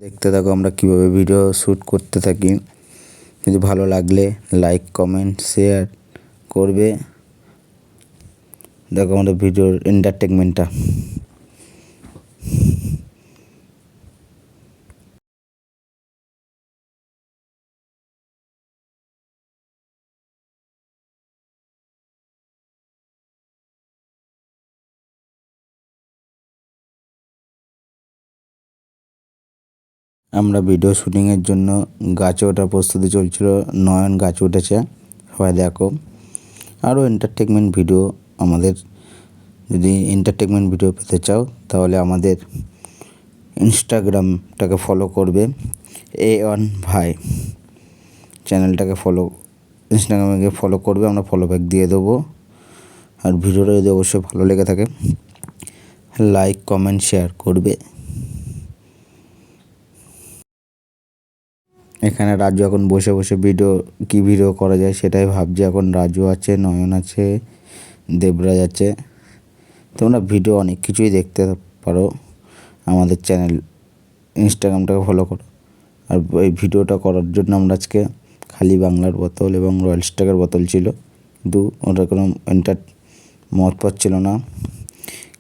দেখতে থাকো আমরা কিভাবে ভিডিও শ্যুট করতে থাকি। যদি ভালো লাগলে লাইক কমেন্ট শেয়ার করবে। দেখো আমাদের ভিডিওর এন্টারটেনমেন্টটা। আমরা ভিডিও শুটিংয়ের জন্য গাছে ওঠার প্রস্তুতি চলছিল। নয়ন গাছে উঠেছে, সবাই দেখো। আরও এন্টারটেনমেন্ট ভিডিও আমাদের, যদি এন্টারটেনমেন্ট ভিডিও পেতে চাও তাহলে আমাদের ইনস্টাগ্রামটাকে ফলো করবে। A1 ভাই চ্যানেলটাকে ইনস্টাগ্রামে ফলো করবে, আমরা ফলো ব্যাক দিয়ে দেবো। আর ভিডিওটা যদি অবশ্যই ভালো লেগে থাকে লাইক কমেন্ট শেয়ার করবে। এখানে রাজু এখন বসে বসে কী ভিডিও করা যায় সেটাই ভাবছে। এখন রাজু আছে, নয়ন আছে, দেবরাজ আছে। তোমরা ভিডিও অনেক কিছুই দেখতে পারো আমাদের চ্যানেল ইনস্টাগ্রামটাকে ফলো করো। আর এই ভিডিওটা করার জন্য আমরা আজকে খালি বাংলার বোতল এবং রয়্যাল স্ট্যাগের বোতল ছিল, কিন্তু ওটা কোনো মত পাচ্ছিল না।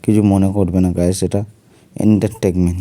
কিছু মনে করবে না গায়ে, সেটা এন্টারটেনমেন্ট।